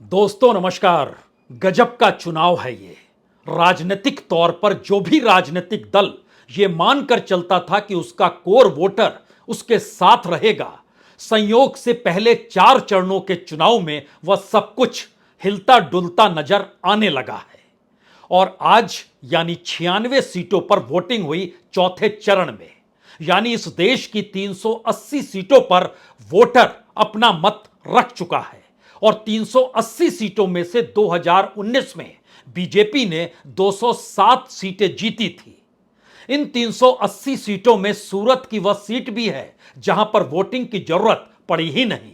दोस्तों नमस्कार। गजब का चुनाव है ये। राजनीतिक तौर पर जो भी राजनीतिक दल ये मानकर चलता था कि उसका कोर वोटर उसके साथ रहेगा, संयोग से पहले 4 चरणों के चुनाव में वह सब कुछ हिलता डुलता नजर आने लगा है। और आज यानी 96 सीटों पर वोटिंग हुई चौथे चरण में, यानी इस देश की 380 सीटों पर वोटर अपना मत रख चुका है। और 380 सीटों में से 2019 में बीजेपी ने 207 सीटें जीती थी। इन 380 सीटों में सूरत की वह सीट भी है जहां पर वोटिंग की जरूरत पड़ी ही नहीं,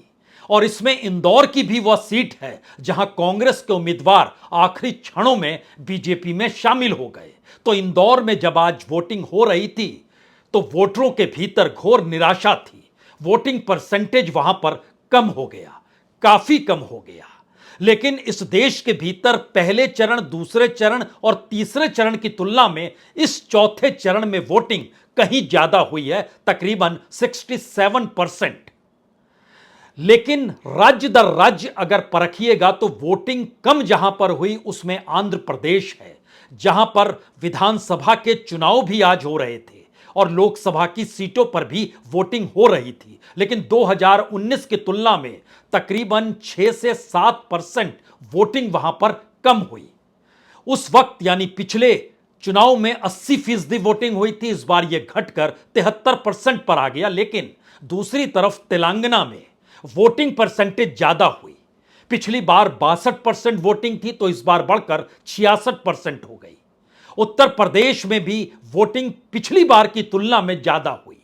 और इसमें इंदौर की भी वह सीट है जहां कांग्रेस के उम्मीदवार आखिरी क्षणों में बीजेपी में शामिल हो गए। तो इंदौर में जब आज वोटिंग हो रही थी तो वोटरों के भीतर घोर निराशा थी। वोटिंग परसेंटेज वहां पर कम हो गया, काफी कम हो गया। लेकिन इस देश के भीतर पहले चरण, दूसरे चरण और तीसरे चरण की तुलना में इस चौथे चरण में वोटिंग कहीं ज्यादा हुई है, तकरीबन 67%। लेकिन राज्य दर राज्य अगर परखिएगा तो वोटिंग कम जहां पर हुई उसमें आंध्र प्रदेश है, जहां पर विधानसभा के चुनाव भी आज हो रहे थे और लोकसभा की सीटों पर भी वोटिंग हो रही थी। लेकिन 2019 की तुलना में तकरीबन 6 से 7% वोटिंग वहां पर कम हुई। उस वक्त यानी पिछले चुनाव में 80% वोटिंग हुई थी, इस बार यह घटकर 73% पर आ गया। लेकिन दूसरी तरफ तेलंगाना में वोटिंग परसेंटेज ज्यादा हुई। पिछली बार 62% वोटिंग थी तो इस बार बढ़कर 66% हो गई। उत्तर प्रदेश में भी वोटिंग पिछली बार की तुलना में ज्यादा हुई।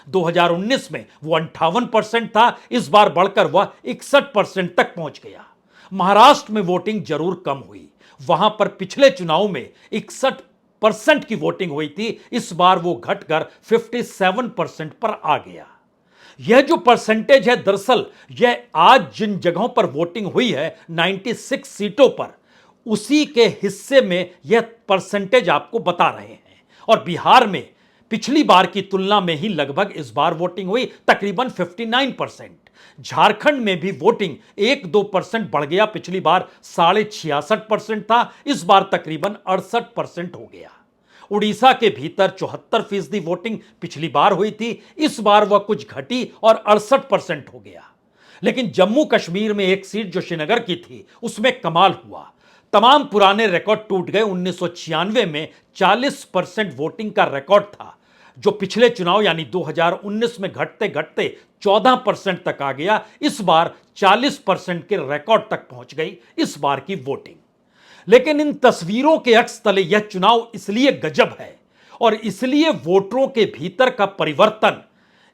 2019 में वो 58% था, इस बार बढ़कर वह 61% तक पहुंच गया। महाराष्ट्र में वोटिंग जरूर कम हुई, वहां पर पिछले चुनाव में 61% की वोटिंग हुई थी, इस बार वो घटकर 57% पर आ गया। यह जो परसेंटेज है, दरअसल यह आज जिन जगहों पर वोटिंग हुई है 96 सीटों पर, उसी के हिस्से में यह परसेंटेज आपको बता रहे हैं। और बिहार में पिछली बार की तुलना में ही लगभग इस बार वोटिंग हुई, तकरीबन 59%। झारखंड में भी वोटिंग 1-2% बढ़ गया, पिछली बार 66.5% था, इस बार तकरीबन 68% हो गया। उड़ीसा के भीतर 74% वोटिंग पिछली बार हुई थी, इस बार वह कुछ घटी और 68% हो गया। लेकिन जम्मू कश्मीर में एक सीट जो श्रीनगर की थी उसमें कमाल हुआ, तमाम पुराने रिकॉर्ड टूट गए। 1996 में 40% वोटिंग का रिकॉर्ड था, जो पिछले चुनाव यानी 2019 में घटते घटते 14% तक आ गया। इस बार 40% के रिकॉर्ड तक पहुंच गई इस बार की वोटिंग। लेकिन इन तस्वीरों के अक्स तले यह चुनाव इसलिए गजब है और इसलिए वोटरों के भीतर का परिवर्तन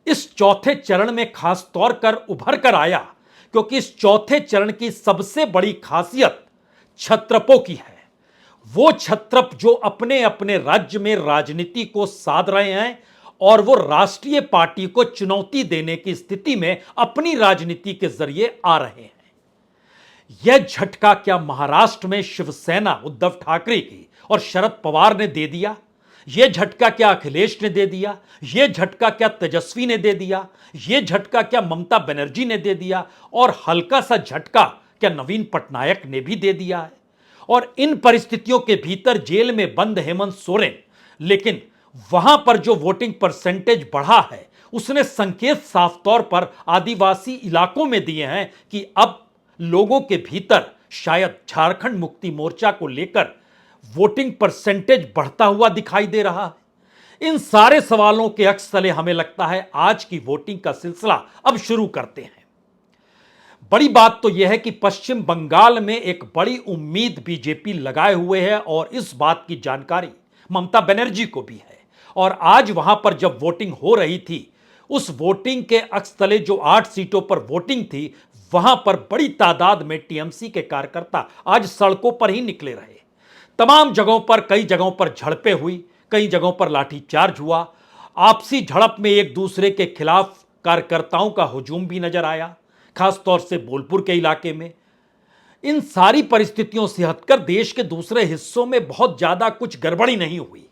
इस चौथे चरण में खास तौर पर उभर कर आया, क्योंकि इस चौथे चरण की सबसे बड़ी खासियत छत्रपों की है। वो छत्रप जो अपने अपने राज्य में राजनीति को साध रहे हैं और वो राष्ट्रीय पार्टी को चुनौती देने की स्थिति में अपनी राजनीति के जरिए आ रहे हैं। यह झटका क्या महाराष्ट्र में शिवसेना उद्धव ठाकरे की और शरद पवार ने दे दिया? यह झटका क्या अखिलेश ने दे दिया? यह झटका क्या तेजस्वी ने दे दिया? यह झटका क्या ममता बनर्जी ने दे दिया? और हल्का सा झटका क्या नवीन पटनायक ने भी दे दिया है? और इन परिस्थितियों के भीतर जेल में बंद हेमंत सोरेन, लेकिन वहां पर जो वोटिंग परसेंटेज बढ़ा है उसने संकेत साफ तौर पर आदिवासी इलाकों में दिए हैं कि अब लोगों के भीतर शायद झारखंड मुक्ति मोर्चा को लेकर वोटिंग परसेंटेज बढ़ता हुआ दिखाई दे रहा है। इन सारे सवालों के अक्स तले हमें लगता है आज की वोटिंग का सिलसिला अब शुरू करते हैं। बड़ी बात तो यह है कि पश्चिम बंगाल में एक बड़ी उम्मीद बीजेपी लगाए हुए है और इस बात की जानकारी ममता बनर्जी को भी है। और आज वहां पर जब वोटिंग हो रही थी, उस वोटिंग के अक्स तले जो 8 सीटों पर वोटिंग थी, वहां पर बड़ी तादाद में टीएमसी के कार्यकर्ता आज सड़कों पर ही निकले रहे। तमाम जगहों पर, कई जगहों पर झड़पें हुई, कई जगहों पर लाठीचार्ज हुआ। आपसी झड़प में एक दूसरे के खिलाफ कार्यकर्ताओं का हुजूम भी नजर आया, खासतौर से बोलपुर के इलाके में। इन सारी परिस्थितियों से हटकर देश के दूसरे हिस्सों में बहुत ज्यादा कुछ गड़बड़ी नहीं हुई।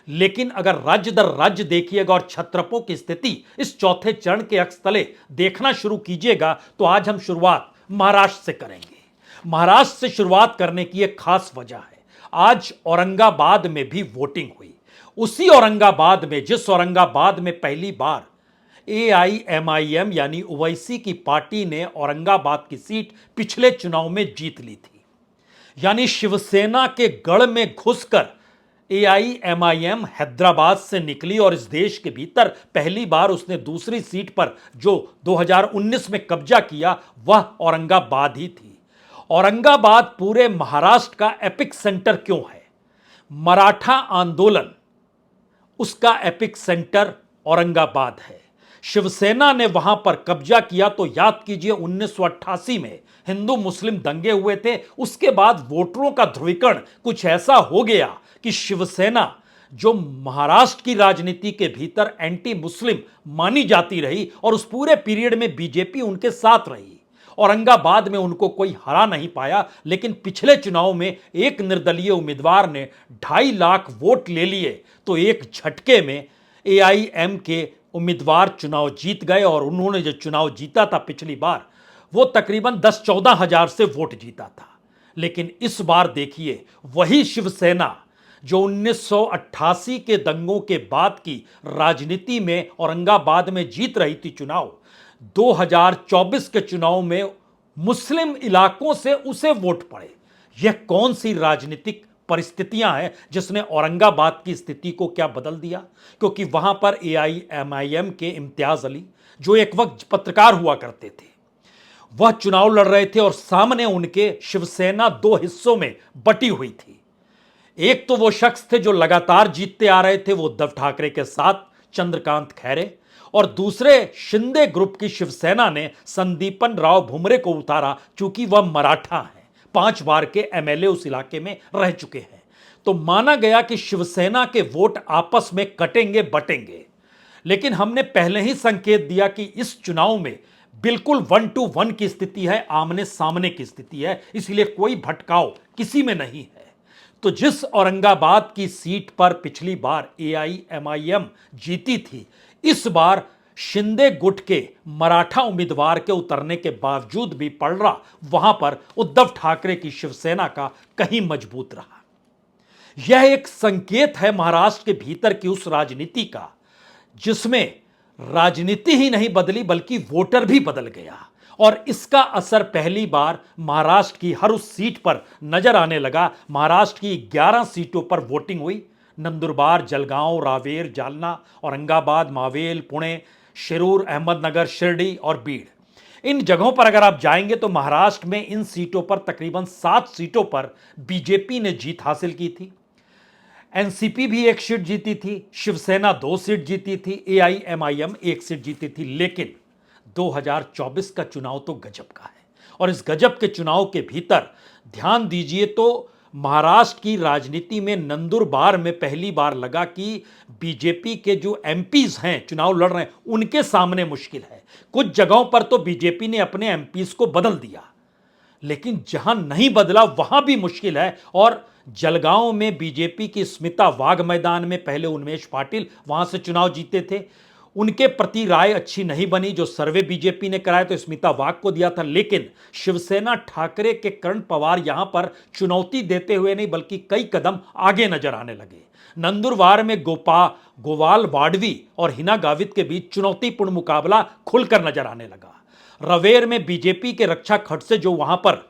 लेकिन अगर राज्य दर राज्य देखिएगा और छत्रपों की स्थिति इस चौथे चरण के अक्स तले देखना शुरू कीजिएगा तो आज हम शुरुआत महाराष्ट्र से करेंगे। महाराष्ट्र से शुरुआत करने की एक खास वजह है। आज औरंगाबाद में भी वोटिंग हुई। उसी औरंगाबाद में, जिस औरंगाबाद में पहली बार एआईएमआईएम यानी ओवैसी की पार्टी ने औरंगाबाद की सीट पिछले चुनाव में जीत ली थी। यानी शिवसेना के गढ़ में घुसकर एआईएमआईएम हैदराबाद से निकली और इस देश के भीतर पहली बार उसने दूसरी सीट पर जो 2019 में कब्जा किया वह औरंगाबाद ही थी। औरंगाबाद पूरे महाराष्ट्र का एपिक सेंटर क्यों है? मराठा आंदोलन, उसका एपिक सेंटर औरंगाबाद है। शिवसेना ने वहां पर कब्जा किया तो याद कीजिए 1988 में हिंदू मुस्लिम दंगे हुए थे। उसके बाद वोटरों का ध्रुवीकरण कुछ ऐसा हो गया कि शिवसेना, जो महाराष्ट्र की राजनीति के भीतर एंटी मुस्लिम मानी जाती रही और उस पूरे पीरियड में बीजेपी उनके साथ रही। औरंगाबाद में उनको कोई हरा नहीं पाया, लेकिन पिछले चुनाव में एक निर्दलीय उम्मीदवार ने 2.5 लाख वोट ले लिए तो एक झटके में एआईएम के उम्मीदवार चुनाव जीत गए और उन्होंने जो चुनाव जीता था पिछली बार वो तकरीबन 10-14 हजार से वोट जीता था। लेकिन इस बार देखिए वही शिवसेना जो 1988 के दंगों के बाद की राजनीति में औरंगाबाद में जीत रही थी चुनाव, 2024 के चुनाव में मुस्लिम इलाकों से उसे वोट पड़े। यह कौन सी राजनीतिक परिस्थितियां हैं जिसने औरंगाबाद की स्थिति को क्या बदल दिया? क्योंकि वहां पर एआईएमआईएम के इम्तियाज अली, जो एक वक्त पत्रकार हुआ करते थे, वह चुनाव लड़ रहे थे और सामने उनके शिवसेना 2 हिस्सों में बटी हुई थी। एक तो वो शख्स थे जो लगातार जीतते आ रहे थे, वो उद्धव ठाकरे के साथ चंद्रकांत खैरे, और दूसरे शिंदे ग्रुप की शिवसेना ने संदीपन राव भुमरे को उतारा चूंकि वह मराठा हैं, 5 बार के एमएलए उस इलाके में रह चुके हैं। तो माना गया कि शिवसेना के वोट आपस में कटेंगे बटेंगे। लेकिन हमने पहले ही संकेत दिया कि इस चुनाव में बिल्कुल 1 to 1 की स्थिति है, आमने सामने की स्थिति है, इसलिए कोई भटकाव किसी में नहीं है। तो जिस औरंगाबाद की सीट पर पिछली बार एआईएमआईएम जीती थी, इस बार शिंदे गुट के मराठा उम्मीदवार के उतरने के बावजूद भी पलड़ा वहां पर उद्धव ठाकरे की शिवसेना का कहीं मजबूत रहा। यह एक संकेत है महाराष्ट्र के भीतर की उस राजनीति का जिसमें राजनीति ही नहीं बदली बल्कि वोटर भी बदल गया, और इसका असर पहली बार महाराष्ट्र की हर उस सीट पर नजर आने लगा। महाराष्ट्र की 11 सीटों पर वोटिंग हुई। नंदुरबार, जलगांव, रावेर, जालना, औरंगाबाद, मावेल, पुणे, शिरूर, अहमदनगर, शिरडी और बीड़। इन जगहों पर अगर आप जाएंगे तो महाराष्ट्र में इन सीटों पर तकरीबन 7 सीटों पर बीजेपी ने जीत हासिल की थी। एनसीपी भी 1 सीट जीती थी, शिवसेना 2 सीट जीती थी, एआईएमआईएम 1 सीट जीती थी। लेकिन 2024 का चुनाव तो गजब का है, और इस गजब के चुनाव के भीतर ध्यान दीजिए तो महाराष्ट्र की राजनीति में नंदुरबार में पहली बार लगा कि बीजेपी के जो एमपीज हैं चुनाव लड़ रहे हैं उनके सामने मुश्किल है। कुछ जगहों पर तो बीजेपी ने अपने एमपीज को बदल दिया, लेकिन जहां नहीं बदला वहां भी मुश्किल है। और जलगांव में बीजेपी की स्मिता वाघ मैदान में, पहले उन्मेष पाटिल वहां से चुनाव जीते थे, उनके प्रति राय अच्छी नहीं बनी। जो सर्वे बीजेपी ने कराया तो स्मिता वाघ को दिया था। लेकिन शिवसेना ठाकरे के करण पवार यहां पर चुनौती देते हुए नहीं बल्कि कई कदम आगे नजर आने लगे। नंदुरबार में गोवाल वाडवी और हिना गावित के बीच चुनौतीपूर्ण मुकाबला खुलकर नजर आने लगा। रवेर में बीजेपी के रक्षा खड़से जो वहां पर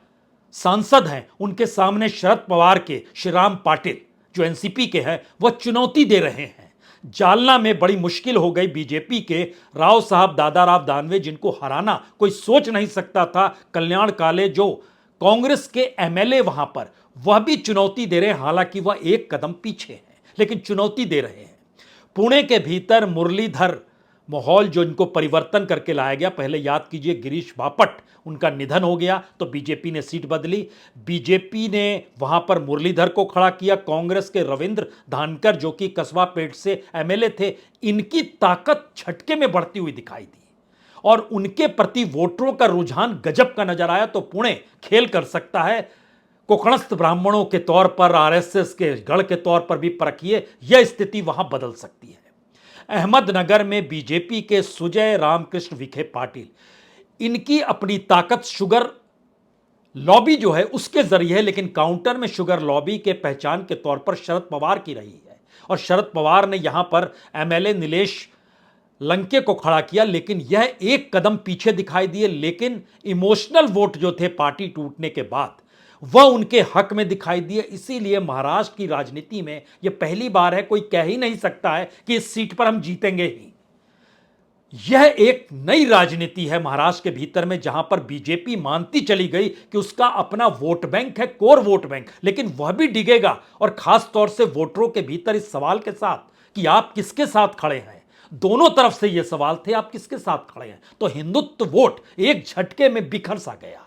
सांसद हैं, उनके सामने शरद पवार के श्रीराम पाटिल जो एनसीपी के हैं वह चुनौती दे रहे हैं। जालना में बड़ी मुश्किल हो गई बीजेपी के राव साहब दादाराव दानवे, जिनको हराना कोई सोच नहीं सकता था। कल्याण काले जो कांग्रेस के एमएलए वहां पर, वह भी चुनौती दे रहे हैं, हालांकि वह एक कदम पीछे हैं लेकिन चुनौती दे रहे हैं। पुणे के भीतर मुरलीधर माहौल जो इनको परिवर्तन करके लाया गया, पहले याद कीजिए गिरीश बापट, उनका निधन हो गया तो बीजेपी ने सीट बदली। बीजेपी ने वहां पर मुरलीधर को खड़ा किया। कांग्रेस के रविंद्र धानकर जो कि कस्बा पेट से एमएलए थे, इनकी ताकत झटके में बढ़ती हुई दिखाई दी और उनके प्रति वोटरों का रुझान गजब का नजर आया। तो पुणे खेल कर सकता है। कोकणस्थ ब्राह्मणों के तौर पर, आरएसएस के गढ़ के तौर पर भी परखिए, यह स्थिति वहां बदल सकती है। अहमदनगर में बीजेपी के सुजय रामकृष्ण विखे पाटिल, इनकी अपनी ताकत शुगर लॉबी जो है उसके जरिए है, लेकिन काउंटर में शुगर लॉबी के पहचान के तौर पर शरद पवार की रही है। और शरद पवार ने यहां पर एमएलए नीलेश लंके को खड़ा किया, लेकिन यह एक कदम पीछे दिखाई दिए। लेकिन इमोशनल वोट जो थे पार्टी टूटने के बाद वह उनके हक में दिखाई दिए। इसीलिए महाराष्ट्र की राजनीति में यह पहली बार है, कोई कह ही नहीं सकता है कि इस सीट पर हम जीतेंगे ही। यह एक नई राजनीति है महाराष्ट्र के भीतर में, जहां पर बीजेपी मानती चली गई कि उसका अपना वोट बैंक है, कोर वोट बैंक, लेकिन वह भी डिगेगा। और खास तौर से वोटरों के भीतर इस सवाल के साथ कि आप किसके साथ खड़े हैं, दोनों तरफ से यह सवाल थे आप किसके साथ खड़े हैं। तो हिंदुत्व वोट एक झटके में बिखर सा गया।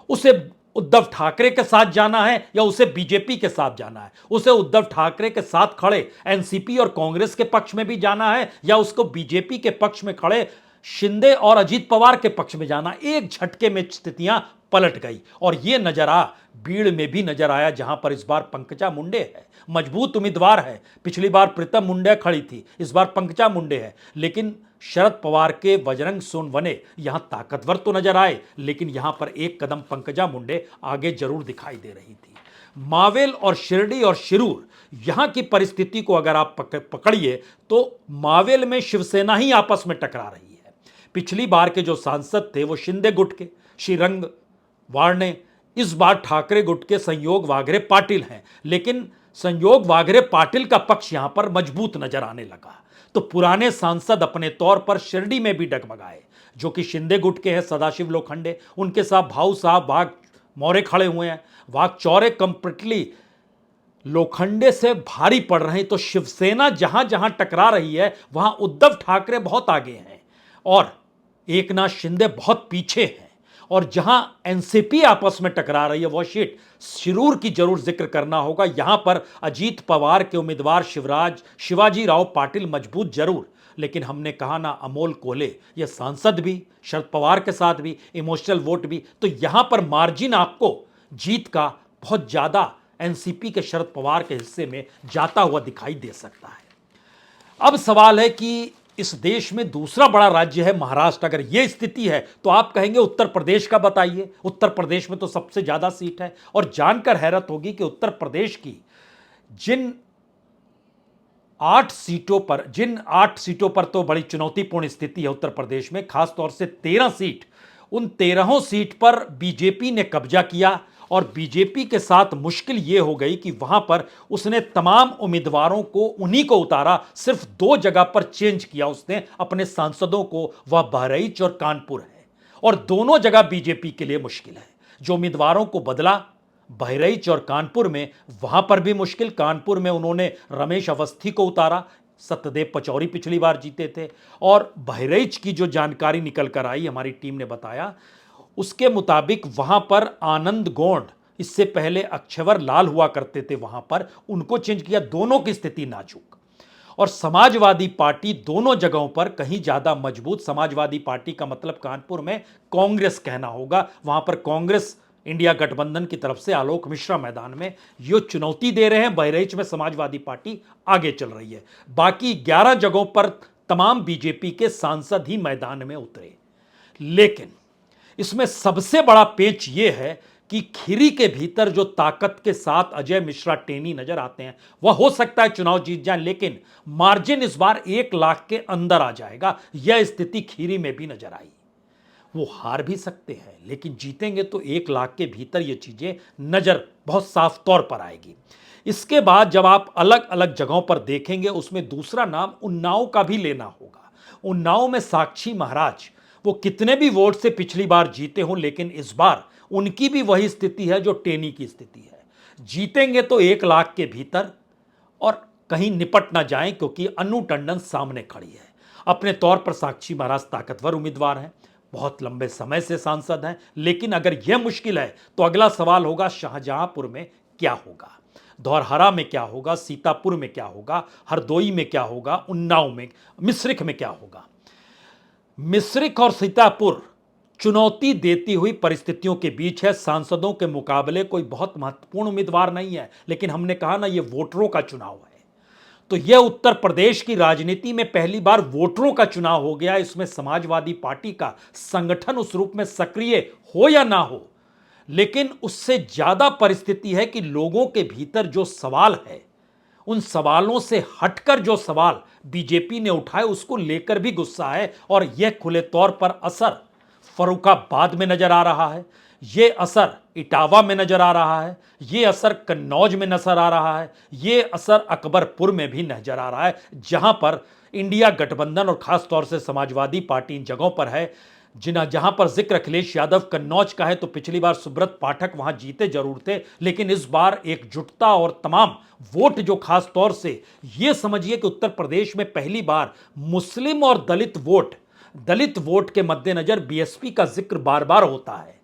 उसे उद्धव ठाकरे के साथ जाना है या उसे बीजेपी के साथ जाना है, उसे उद्धव ठाकरे के साथ खड़े एनसीपी और कांग्रेस के पक्ष में भी जाना है या उसको बीजेपी के पक्ष में खड़े शिंदे और अजीत पवार के पक्ष में जाना। एक झटके में स्थितियां पलट गई। और यह नजर बीड़ में भी नजर आया, जहां पर इस बार पंकजा मुंडे है, मजबूत उम्मीदवार है। पिछली बार प्रीतम मुंडे खड़ी थी, इस बार पंकजा मुंडे है। लेकिन शरद पवार के बजरंग सोनवने यहां ताकतवर तो नजर आए, लेकिन यहां पर एक कदम पंकजा मुंडे आगे जरूर दिखाई दे रही थी। मावेल और शिरडी और शिरूर यहां की परिस्थिति को अगर आप पकड़िए तो मावेल में शिवसेना ही आपस में टकरा रही है। पिछली बार के जो सांसद थे वो शिंदे गुट के श्रीरंग वार्णे, इस बार ठाकरे गुट के संयोग वाघरे पाटिल हैं। लेकिन संयोग वाघरे पाटिल का पक्ष यहां पर मजबूत नजर आने लगा। तो पुराने सांसद अपने तौर पर शिरडी में भी डगमगाए, जो कि शिंदे गुट के हैं सदाशिव लोखंडे, उनके साथ भाऊ साहब वाघ मौर्य खड़े हुए हैं। वाघ चौरे कंप्लीटली लोखंडे से भारी पड़ रहे हैं। तो शिवसेना जहां जहां टकरा रही है वहां उद्धव ठाकरे बहुत आगे हैं और एकनाथ शिंदे बहुत पीछे हैं। और जहां एनसीपी आपस में टकरा रही है वह सीट शिरूर की जरूर जिक्र करना होगा। यहां पर अजीत पवार के उम्मीदवार शिवाजी राव पाटिल मजबूत जरूर, लेकिन हमने कहा ना अमोल कोल्हे ये सांसद भी, शरद पवार के साथ भी, इमोशनल वोट भी। तो यहां पर मार्जिन आपको जीत का बहुत ज्यादा एनसीपी के शरद पवार के हिस्से में जाता हुआ दिखाई दे सकता है। अब सवाल है कि इस देश में दूसरा बड़ा राज्य है महाराष्ट्र। अगर यह स्थिति है तो आप कहेंगे उत्तर प्रदेश का बताइए। उत्तर प्रदेश में तो सबसे ज्यादा सीट है। और जानकर हैरत होगी कि उत्तर प्रदेश की जिन 8 सीटों पर तो बड़ी चुनौतीपूर्ण स्थिति है उत्तर प्रदेश में, खासतौर से 13 सीट, उन 13 सीट पर बीजेपी ने कब्जा किया। और बीजेपी के साथ मुश्किल यह हो गई कि वहां पर उसने तमाम उम्मीदवारों को उन्हीं को उतारा, सिर्फ 2 जगह पर चेंज किया उसने अपने सांसदों को, वह बहराइच और कानपुर है। और दोनों जगह बीजेपी के लिए मुश्किल है। जो उम्मीदवारों को बदला बहराइच और कानपुर में, वहां पर भी मुश्किल। कानपुर में उन्होंने रमेश अवस्थी को उतारा, सत्यदेव पचौरी पिछली बार जीते थे। और बहराइच की जो जानकारी निकल कर आई, हमारी टीम ने बताया, उसके मुताबिक वहां पर आनंद गोंड, इससे पहले अक्षवर लाल हुआ करते थे वहां पर, उनको चेंज किया। दोनों की स्थिति नाजुक। और समाजवादी पार्टी दोनों जगहों पर कहीं ज्यादा मजबूत। समाजवादी पार्टी का मतलब कानपुर में कांग्रेस कहना होगा। वहां पर कांग्रेस इंडिया गठबंधन की तरफ से आलोक मिश्रा मैदान में यो चुनौती दे रहे हैं। बहराइच में समाजवादी पार्टी आगे चल रही है। बाकी 11 जगहों पर तमाम बीजेपी के सांसद ही मैदान में उतरे। लेकिन इसमें सबसे बड़ा पेच यह है कि खीरी के भीतर जो ताकत के साथ अजय मिश्रा टेनी नजर आते हैं, वह हो सकता है चुनाव जीत जाए, लेकिन मार्जिन इस बार 1 लाख के अंदर आ जाएगा। यह स्थिति खीरी में भी नजर आई। वो हार भी सकते हैं, लेकिन जीतेंगे तो 1 लाख के भीतर ये चीजें नजर बहुत साफ तौर पर आएगी। इसके बाद जब आप अलग अलग जगहों पर देखेंगे, उसमें दूसरा नाम उन्नाव का भी लेना होगा। उन्नाव में साक्षी महाराज, वो कितने भी वोट से पिछली बार जीते हों, लेकिन इस बार उनकी भी वही स्थिति है जो टेनी की स्थिति है। जीतेंगे तो 1 लाख के भीतर और कहीं निपट ना जाएं, क्योंकि अनु टंडन सामने खड़ी है। अपने तौर पर साक्षी महाराज ताकतवर उम्मीदवार हैं, बहुत लंबे समय से सांसद हैं। लेकिन अगर यह मुश्किल है तो अगला सवाल होगा शाहजहांपुर में क्या होगा, धौरहरा में क्या होगा, सीतापुर में क्या होगा, हरदोई में क्या होगा, उन्नाव में, मिश्रिख में क्या होगा। मिश्रिख और सीतापुर चुनौती देती हुई परिस्थितियों के बीच है। सांसदों के मुकाबले कोई बहुत महत्वपूर्ण उम्मीदवार नहीं है, लेकिन हमने कहा ना, यह वोटरों का चुनाव है। तो यह उत्तर प्रदेश की राजनीति में पहली बार वोटरों का चुनाव हो गया। इसमें समाजवादी पार्टी का संगठन उस रूप में सक्रिय हो या ना हो, लेकिन उससे ज्यादा परिस्थिति है कि लोगों के भीतर जो सवाल है, उन सवालों से हटकर जो सवाल बीजेपी ने उठाए उसको लेकर भी गुस्सा है। और यह खुले तौर पर असर फर्रुखाबाद में नजर आ रहा है, यह असर इटावा में नजर आ रहा है, यह असर कन्नौज में नजर आ रहा है, यह असर अकबरपुर में भी नजर आ रहा है, जहां पर इंडिया गठबंधन और खास तौर से समाजवादी पार्टी इन जगहों पर है। जहां पर जिक्र अखिलेश यादव कन्नौज का है, तो पिछली बार सुब्रत पाठक वहां जीते जरूर थे, लेकिन इस बार एकजुटता और तमाम वोट जो खास तौर से यह समझिए कि उत्तर प्रदेश में पहली बार मुस्लिम और दलित वोट के मद्देनजर बीएसपी का जिक्र बार बार होता है।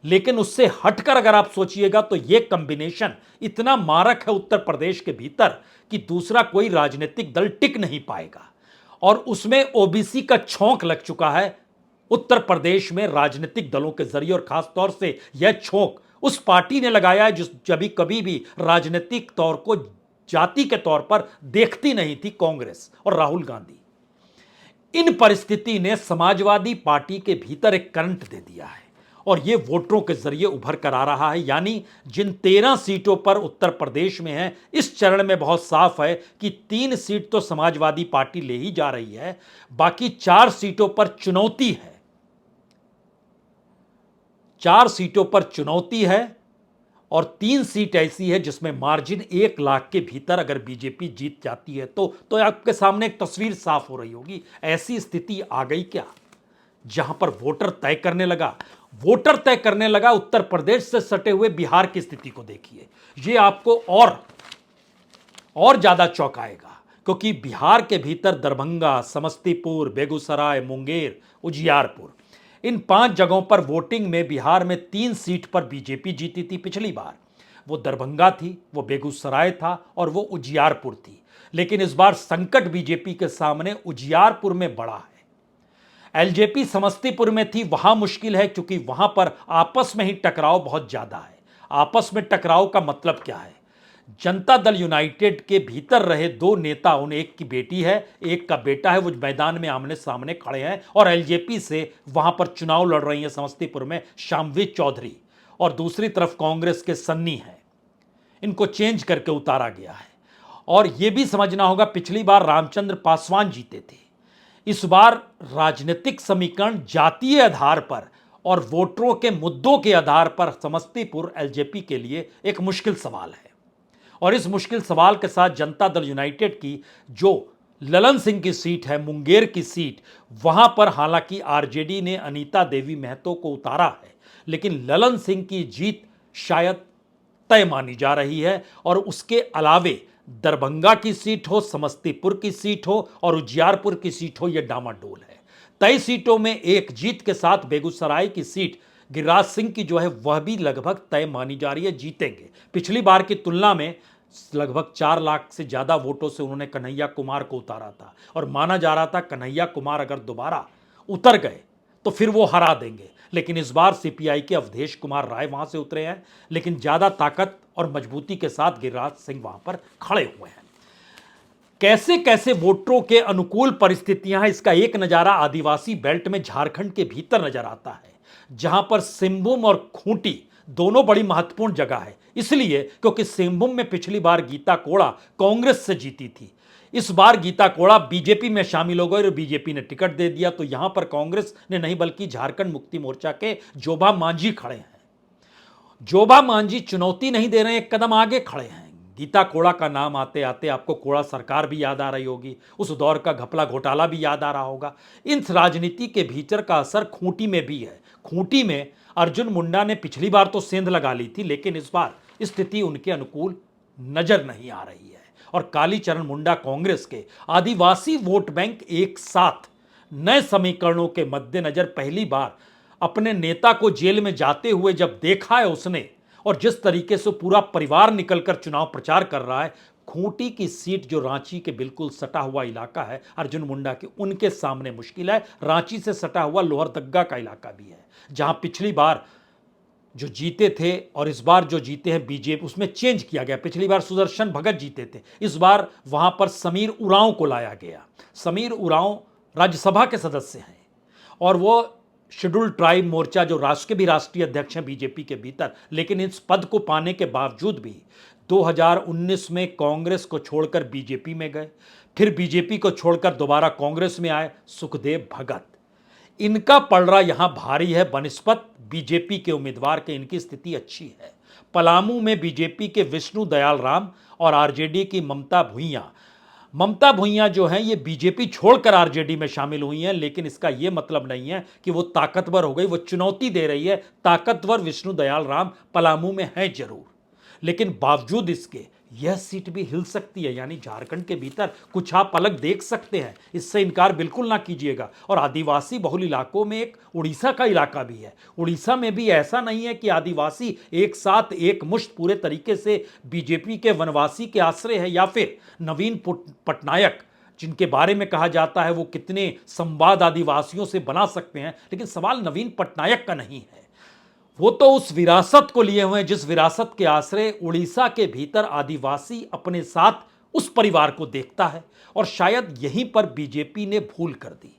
लेकिन उससे हटकर अगर आप सोचिएगा तो यह कॉम्बिनेशन इतना मारक है उत्तर प्रदेश के भीतर कि दूसरा कोई राजनीतिक दल टिक नहीं पाएगा। और उसमें ओबीसी का छौंक लग चुका है उत्तर प्रदेश में राजनीतिक दलों के जरिए, और खास तौर से यह छौंक उस पार्टी ने लगाया है जिस कभी भी राजनीतिक तौर को जाति के तौर पर देखती नहीं थी, कांग्रेस और राहुल गांधी। इन परिस्थिति ने समाजवादी पार्टी के भीतर एक करंट दे दिया है और यह वोटरों के जरिए उभर कर आ रहा है। यानी जिन 13 सीटों पर उत्तर प्रदेश में है, इस चरण में बहुत साफ है कि 3 सीट तो समाजवादी पार्टी ले ही जा रही है, बाकी 4 सीटों पर चुनौती है। 4 सीटों पर चुनौती है और 3 सीट ऐसी है जिसमें मार्जिन 1 लाख के भीतर अगर बीजेपी जीत जाती है तो आपके सामने एक तस्वीर साफ हो रही होगी। ऐसी स्थिति आ गई क्या जहां पर वोटर तय करने लगा उत्तर प्रदेश से सटे हुए बिहार की स्थिति को देखिए। यह आपको और ज्यादा चौंकाएगा, क्योंकि बिहार के भीतर दरभंगा, समस्तीपुर, बेगूसराय, मुंगेर, उजियारपुर, इन 5 जगहों पर वोटिंग में बिहार में 3 सीट पर बीजेपी जीती थी पिछली बार। वो दरभंगा थी, वो बेगूसराय था और वो उजियारपुर थी। लेकिन इस बार संकट बीजेपी के सामने उजियारपुर में बड़ा है। एलजेपी समस्तीपुर में थी, वहां मुश्किल है क्योंकि वहां पर आपस में ही टकराव बहुत ज्यादा है। आपस में टकराव का मतलब क्या है? जनता दल यूनाइटेड के भीतर रहे 2 नेता, उन एक की बेटी है, एक का बेटा है, वो मैदान में आमने सामने खड़े हैं और एलजेपी से वहां पर चुनाव लड़ रही है समस्तीपुर में शामवी चौधरी, और दूसरी तरफ कांग्रेस के सन्नी है। इनको चेंज करके उतारा गया है। और यह भी समझना होगा, पिछली बार रामचंद्र पासवान जीते थे। इस बार राजनीतिक समीकरण जातीय आधार पर और वोटरों के मुद्दों के आधार पर समस्तीपुर एलजेपी के लिए एक मुश्किल सवाल है। और इस मुश्किल सवाल के साथ जनता दल यूनाइटेड की जो ललन सिंह की सीट है, मुंगेर की सीट, वहां पर हालांकि आरजेडी ने अनीता देवी महतो को उतारा है, लेकिन ललन सिंह की जीत शायद तय मानी जा रही है। और उसके अलावे दरभंगा की सीट हो, समस्तीपुर की सीट हो और उजियारपुर की सीट हो, यह डामाडोल है। तय सीटों में एक जीत के साथ बेगूसराय की सीट गिरिराज सिंह की जो है वह भी लगभग तय मानी जा रही है, जीतेंगे। पिछली बार की तुलना में लगभग 4 लाख से ज्यादा वोटों से उन्होंने कन्हैया कुमार को उतारा था और माना जा रहा था कन्हैया कुमार अगर दोबारा उतर गए तो फिर वो हरा देंगे। लेकिन इस बार सीपीआई के अवधेश कुमार राय वहां से उतरे हैं, लेकिन ज्यादा ताकत और मजबूती के साथ गिरिराज सिंह वहां पर खड़े हुए हैं। कैसे कैसे वोटरों के अनुकूल परिस्थितियां हैं, इसका एक नजारा आदिवासी बेल्ट में झारखंड के भीतर नजर आता है, जहां पर सिंहभूम और खूंटी दोनों बड़ी महत्वपूर्ण जगह है। इसलिए क्योंकि सिंहभूम में पिछली बार गीता कोड़ा कांग्रेस से जीती थी, इस बार गीता कोड़ा बीजेपी में शामिल हो गए और बीजेपी ने टिकट दे दिया, तो यहां पर कांग्रेस ने नहीं बल्कि झारखंड मुक्ति मोर्चा के जोबा मांझी खड़े हैं। जोबा मांझी चुनौती नहीं दे रहे हैं, एक कदम आगे खड़े हैं। गीता कोड़ा का नाम आते आते आपको कोड़ा सरकार भी याद आ रही होगी, उस दौर का घपला घोटाला भी याद आ रहा होगा। इन राजनीति के भीतर का असर खूंटी में भी है। खूंटी में अर्जुन मुंडा ने पिछली बार तो सेंध लगा ली थी, लेकिन इस बार स्थिति उनके अनुकूल नजर नहीं आ रही है। और कालीचरण मुंडा कांग्रेस के आदिवासी वोट बैंक एक साथ नए समीकरणों के मद्देनजर पहली बार अपने नेता को जेल में जाते हुए जब देखा है उसने, और जिस तरीके से पूरा परिवार निकलकर चुनाव प्रचार कर रहा है, खूंटी की सीट जो रांची के बिल्कुल सटा हुआ इलाका है अर्जुन मुंडा के, उनके सामने मुश्किल है। रांची से सटा हुआ लोहरदग्गा का इलाका भी है, जहां पिछली बार जो जीते थे और इस बार जो जीते हैं बीजेपी, उसमें चेंज किया गया। पिछली बार सुदर्शन भगत जीते थे, इस बार वहां पर समीर उरांव को लाया गया। समीर उरांव राज्यसभा के सदस्य हैं और वो शेड्यूल्ड ट्राइब मोर्चा जो राष्ट्र के भी राष्ट्रीय अध्यक्ष हैं बीजेपी के भीतर, लेकिन इस पद को पाने के बावजूद भी 2019 में कांग्रेस को छोड़कर बीजेपी में गए, फिर बीजेपी को छोड़कर दोबारा कांग्रेस में आए सुखदेव भगत। इनका पलड़ा यहां भारी है बनिस्पत बीजेपी के उम्मीदवार के इनकी स्थिति अच्छी है। पलामू में बीजेपी के विष्णु दयाल राम और आरजेडी की ममता भुइयां जो हैं ये बीजेपी छोड़कर आरजेडी में शामिल हुई हैं, लेकिन इसका ये मतलब नहीं है कि वो ताकतवर हो गई। वो चुनौती दे रही है। ताकतवर विष्णु दयाल राम पलामू में हैं जरूर, लेकिन बावजूद इसके यह सीट भी हिल सकती है, यानी झारखंड के भीतर कुछ आप अलग देख सकते हैं, इससे इनकार बिल्कुल ना कीजिएगा। और आदिवासी बहुल इलाकों में एक उड़ीसा का इलाका भी है। उड़ीसा में भी ऐसा नहीं है कि आदिवासी एक साथ एक मुश्त पूरे तरीके से बीजेपी के वनवासी के आश्रय है, या फिर नवीन पटनायक जिनके बारे में कहा जाता है वो कितने संवाद आदिवासियों से बना सकते हैं, लेकिन सवाल नवीन पटनायक का नहीं है। वो तो उस विरासत को लिए हुए हैं जिस विरासत के आश्रय उड़ीसा के भीतर आदिवासी अपने साथ उस परिवार को देखता है, और शायद यहीं पर बीजेपी ने भूल कर दी।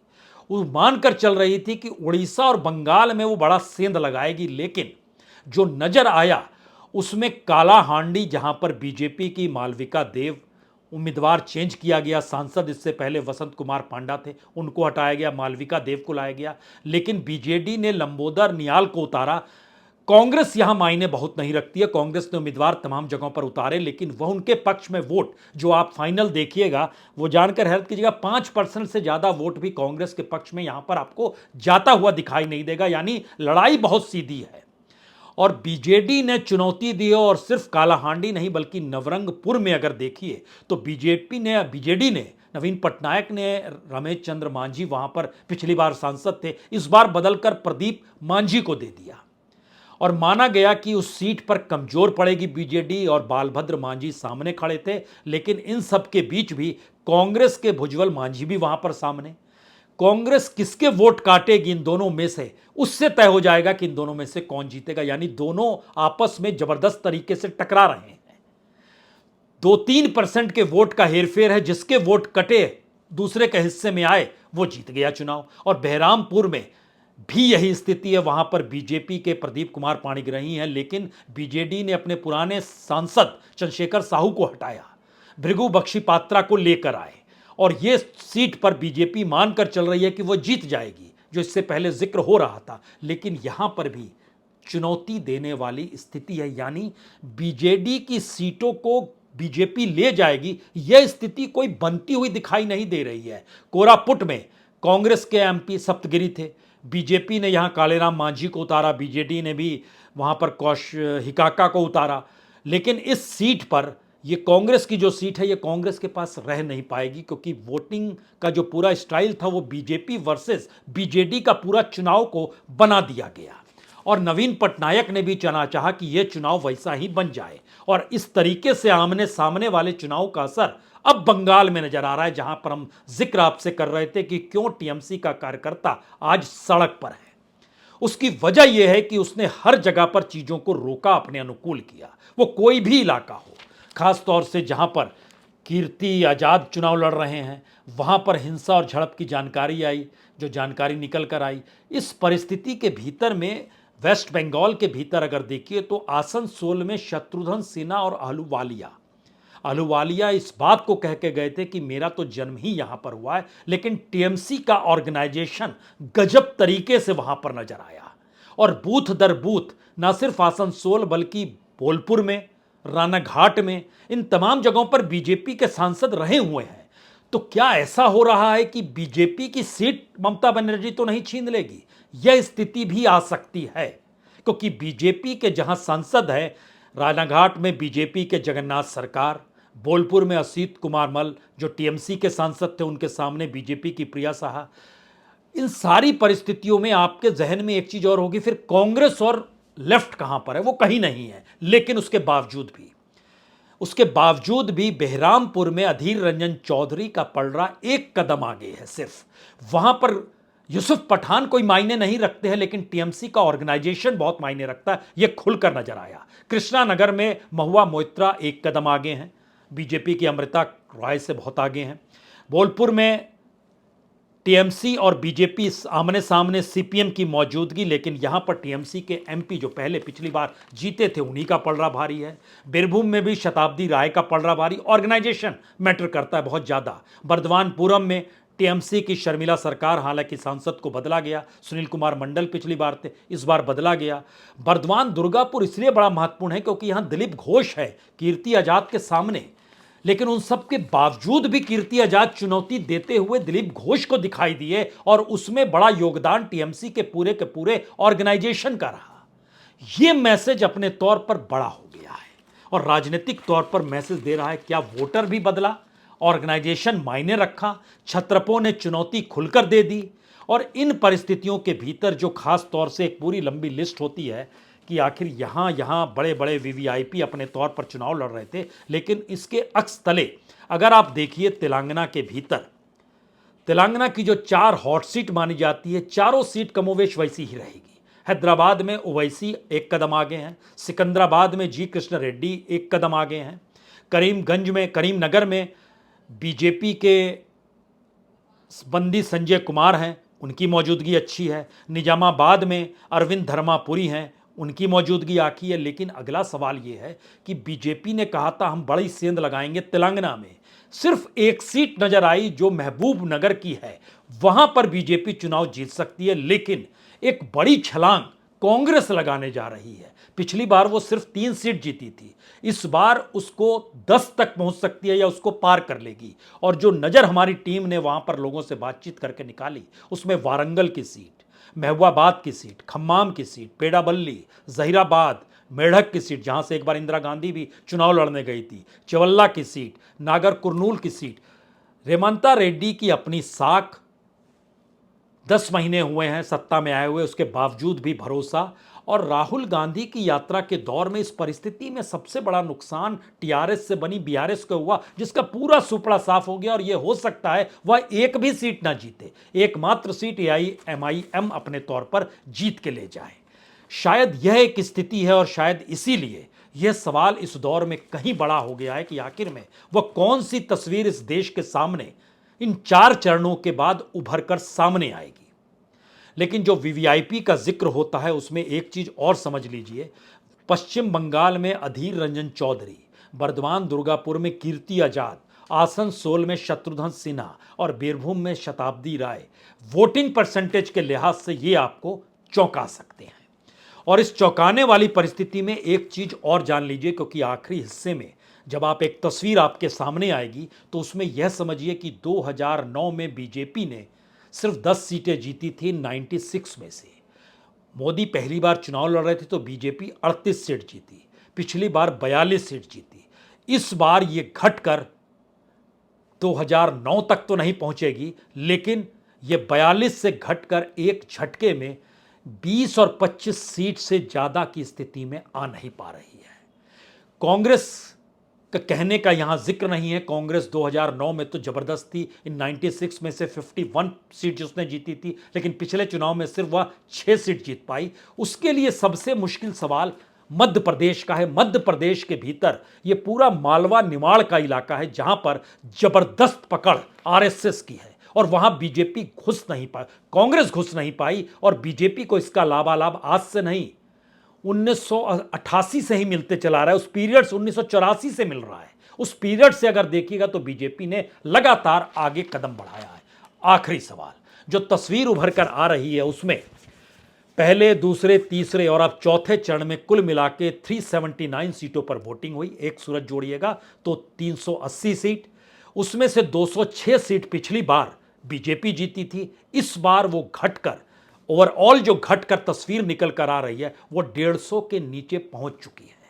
वो मानकर चल रही थी कि उड़ीसा और बंगाल में वो बड़ा सेंध लगाएगी, लेकिन जो नजर आया उसमें काला हांडी, जहां पर बीजेपी की मालविका देव उम्मीदवार चेंज किया गया, सांसद इससे पहले वसंत कुमार पांडा थे, उनको हटाया गया, मालविका देव को लाया गया, लेकिन बीजेडी ने लंबोदर नियाल को उतारा। कांग्रेस यहां मायने बहुत नहीं रखती है, कांग्रेस ने उम्मीदवार तमाम जगहों पर उतारे, लेकिन वह उनके पक्ष में वोट जो आप फाइनल देखिएगा वो जानकर हैरत कीजिएगा, 5% से ज्यादा वोट भी कांग्रेस के पक्ष में यहां पर आपको जाता हुआ दिखाई नहीं देगा, यानी लड़ाई बहुत सीधी है। और बीजेडी ने चुनौती दी, और सिर्फ कालाहांडी नहीं बल्कि नवरंगपुर में अगर देखिए तो बीजेडी ने नवीन पटनायक ने रमेश चंद्र मांझी वहां पर पिछली बार सांसद थे, इस बार बदलकर प्रदीप मांझी को दे दिया, और माना गया कि उस सीट पर कमजोर पड़ेगी बीजेडी, और बालभद्र मांझी सामने खड़े थे। लेकिन इन सब के बीच भी कांग्रेस के भुजबल मांझी भी वहां पर सामने। कांग्रेस किसके वोट काटेगी इन दोनों में से, उससे तय हो जाएगा कि इन दोनों में से कौन जीतेगा, यानी दोनों आपस में जबरदस्त तरीके से टकरा रहे हैं। 2-3% के वोट का हेरफेर है, जिसके वोट कटे दूसरे के हिस्से में आए वो जीत गया चुनाव। और बहरामपुर में भी यही स्थिति है, वहां पर बीजेपी के प्रदीप कुमार पाणिग्राही हैं, लेकिन बीजेडी ने अपने पुराने सांसद चंद्रशेखर साहू को हटाया, भृगु बख्शी पात्रा को लेकर आए, और यह सीट पर बीजेपी मानकर चल रही है कि वह जीत जाएगी, जो इससे पहले जिक्र हो रहा था। लेकिन यहां पर भी चुनौती देने वाली स्थिति है, यानी बीजेडी की सीटों को बीजेपी ले जाएगी, यह स्थिति कोई बनती हुई दिखाई नहीं दे रही है। कोरापुट में कांग्रेस के एमपी सप्तगिरी थे, बीजेपी ने यहां कालेराम मांझी को उतारा, बीजेडी ने भी वहां पर हिकाका को उतारा, लेकिन इस सीट पर यह कांग्रेस की जो सीट है यह कांग्रेस के पास रह नहीं पाएगी, क्योंकि वोटिंग का जो पूरा स्टाइल था वो बीजेपी वर्सेस बीजेडी का पूरा चुनाव को बना दिया गया, और नवीन पटनायक ने भी चाहा कि यह चुनाव वैसा ही बन जाए। और इस तरीके से आमने सामने वाले चुनाव का असर अब बंगाल में नजर आ रहा है, जहां पर हम जिक्र आपसे कर रहे थे कि क्यों टीएमसी का कार्यकर्ता आज सड़क पर है। उसकी वजह यह है कि उसने हर जगह पर चीजों को रोका, अपने अनुकूल किया, वो कोई भी इलाका हो, खासतौर से जहां पर कीर्ति आजाद चुनाव लड़ रहे हैं, वहां पर हिंसा और झड़प की जानकारी आई, जो जानकारी निकल कर आई। इस परिस्थिति के भीतर में वेस्ट बंगाल के भीतर अगर देखिए तो आसनसोल में शत्रुघ्न सिन्हा और अहलूवालिया इस बात को कह के गए थे कि मेरा तो जन्म ही यहां पर हुआ है, लेकिन टीएमसी का ऑर्गेनाइजेशन गजब तरीके से वहां पर नजर आया, और बूथ दर बूथ ना सिर्फ आसनसोल बल्कि बोलपुर में, रानाघाट में, इन तमाम जगहों पर बीजेपी के सांसद रहे हुए हैं। तो क्या ऐसा हो रहा है कि बीजेपी की सीट ममता बनर्जी तो नहीं छीन लेगी? यह स्थिति भी आ सकती है, क्योंकि बीजेपी के जहां सांसद है, रानाघाट में बीजेपी के जगन्नाथ सरकार, बोलपुर में असीत कुमार मल जो टीएमसी के सांसद थे, उनके सामने बीजेपी की प्रिया साहा। इन सारी परिस्थितियों में आपके जहन में एक चीज और होगी, फिर कांग्रेस और लेफ्ट कहां पर है? वो कहीं नहीं है। लेकिन उसके बावजूद भी बहरामपुर में अधीर रंजन चौधरी का पलड़ा एक कदम आगे है सिर्फ। वहां पर यूसुफ पठान कोई मायने नहीं रखते हैं, लेकिन टीएमसी का ऑर्गेनाइजेशन बहुत मायने रखता है, यह खुलकर नजर आया। कृष्णानगर में महुआ मोइत्रा एक कदम आगे हैं, बीजेपी की अमृता रॉय से बहुत आगे हैं। बोलपुर में टीएमसी और बीजेपी आमने सामने, सीपीएम की मौजूदगी, लेकिन यहां पर टीएमसी के एमपी जो पहले पिछली बार जीते थे उन्हीं का पलड़ा भारी है। बीरभूम में भी शताब्दी राय का पलड़ा भारी, ऑर्गेनाइजेशन मैटर करता है बहुत ज़्यादा। बर्दवानपुरम में टीएमसी की शर्मिला सरकार, हालांकि सांसद को बदला गया, सुनील कुमार मंडल पिछली बार थे, इस बार बदला गया। बर्दवान दुर्गापुर इसलिए बड़ा महत्वपूर्ण है क्योंकि यहां दिलीप घोष है कीर्ति आजाद के सामने, लेकिन उन सब के बावजूद भी कीर्ति आजाद चुनौती देते हुए दिलीप घोष को दिखाई दिए और उसमें बड़ा योगदान टीएमसी के पूरे ऑर्गेनाइजेशन का रहा। यह मैसेज अपने तौर पर बड़ा हो गया है और राजनीतिक तौर पर मैसेज दे रहा है। क्या वोटर भी बदला, ऑर्गेनाइजेशन मायने रखा, छत्रपों ने चुनौती खुलकर दे दी। और इन परिस्थितियों के भीतर जो खास तौर से एक पूरी लंबी लिस्ट होती है कि आखिर यहाँ बड़े बड़े वीवीआईपी अपने तौर पर चुनाव लड़ रहे थे, लेकिन इसके अक्स तले अगर आप देखिए तेलंगाना के भीतर, तेलंगाना की जो 4 हॉट सीट मानी जाती है, चारों सीट कमोवेश वैसी ही रहेगी। हैदराबाद में ओवैसी एक कदम आगे हैं, सिकंदराबाद में जी कृष्ण रेड्डी एक कदम आगे हैं, करीमनगर में बीजेपी के बंदी संजय कुमार हैं, उनकी मौजूदगी अच्छी है। निजामाबाद में अरविंद धर्मापुरी हैं, उनकी मौजूदगी आखी है। लेकिन अगला सवाल यह है कि बीजेपी ने कहा था हम बड़ी सेंध लगाएंगे तेलंगाना में, सिर्फ एक सीट नजर आई जो महबूब नगर की है, वहां पर बीजेपी चुनाव जीत सकती है। लेकिन एक बड़ी छलांग कांग्रेस लगाने जा रही है। पिछली बार वो सिर्फ 3 सीट जीती थी, इस बार उसको 10 तक पहुंच सकती है या उसको पार कर लेगी। और जो नजर हमारी टीम ने वहां पर लोगों से बातचीत करके निकाली, उसमें वारंगल की सीट, महबूबाबाद की सीट, खम्माम की सीट, पेड़ाबल्ली, जहीराबाद, मेढक की सीट जहां से एक बार इंदिरा गांधी भी चुनाव लड़ने गई थी, चवल्ला की सीट, नागर कुरनूल की सीट, रेमंता रेड्डी की अपनी साख, 10 महीने हुए हैं सत्ता में आए हुए, उसके बावजूद भी भरोसा। और राहुल गांधी की यात्रा के दौर में इस परिस्थिति में सबसे बड़ा नुकसान टीआरएस से बनी बीआरएस को हुआ, जिसका पूरा सुपड़ा साफ हो गया और यह हो सकता है वह एक भी सीट ना जीते, एकमात्र सीट एआईएमआईएम अपने तौर पर जीत के ले जाए। शायद यह एक स्थिति है और शायद इसीलिए यह सवाल इस दौर में कहीं बड़ा हो गया है कि आखिर में वह कौन सी तस्वीर इस देश के सामने इन 4 चरणों के बाद उभर कर सामने आएगी। लेकिन जो वीवीआईपी का जिक्र होता है उसमें एक चीज और समझ लीजिए, पश्चिम बंगाल में अधीर रंजन चौधरी, बर्दवान दुर्गापुर में कीर्ति आजाद, आसनसोल में शत्रुघ्न सिन्हा और बीरभूम में शताब्दी राय वोटिंग परसेंटेज के लिहाज से ये आपको चौंका सकते हैं। और इस चौंकाने वाली परिस्थिति में एक चीज और जान लीजिए, क्योंकि आखिरी हिस्से में जब आप एक तस्वीर आपके सामने आएगी तो उसमें यह समझिए कि 2009 में बीजेपी ने सिर्फ 10 सीटें जीती थी 96 में से। मोदी पहली बार चुनाव लड़ रहे थे तो बीजेपी 38 सीट जीती, पिछली बार 42 सीट जीती। इस बार ये घटकर 2009 तक तो नहीं पहुंचेगी, लेकिन ये 42 से घटकर एक झटके में 20 और 25 सीट से ज्यादा की स्थिति में आ नहीं पा रही है। कांग्रेस का कहने का यहां जिक्र नहीं है, कांग्रेस 2009 में तो जबरदस्त थी, इन 96 में से 51 सीट उसने जीती थी, लेकिन पिछले चुनाव में सिर्फ वह 6 सीट जीत पाई। उसके लिए सबसे मुश्किल सवाल मध्य प्रदेश का है। मध्य प्रदेश के भीतर यह पूरा मालवा निमाड़ का इलाका है जहां पर जबरदस्त पकड़ आरएसएस की है और वहां बीजेपी घुस नहीं पाई, कांग्रेस घुस नहीं पाई। और बीजेपी को इसका लाभालाभ आज से नहीं, 1988 से ही मिलते चला रहा है, उस पीरियड से 1984 से मिल रहा है। उस पीरियड से अगर देखिएगा तो बीजेपी ने लगातार आगे कदम बढ़ाया है। आखिरी सवाल, जो तस्वीर उभर कर आ रही है उसमें पहले, दूसरे, तीसरे और अब चौथे चरण में कुल मिला के 379 सीटों पर वोटिंग हुई। एक सूरत जोड़िएगा तो 380 सीट, उसमें से 206 सीट पिछली बार बीजेपी जीती थी। इस बार वो घटकर, ओवरऑल जो घटकर तस्वीर निकल कर आ रही है वो 150 के नीचे पहुंच चुकी है।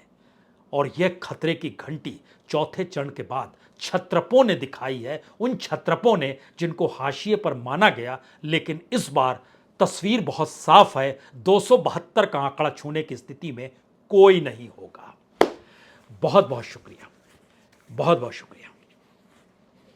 और यह खतरे की घंटी चौथे चरण के बाद छत्रपों ने दिखाई है, उन छत्रपों ने जिनको हाशिए पर माना गया। लेकिन इस बार तस्वीर बहुत साफ है, 272 का आंकड़ा छूने की स्थिति में कोई नहीं होगा। बहुत बहुत शुक्रिया, बहुत बहुत शुक्रिया।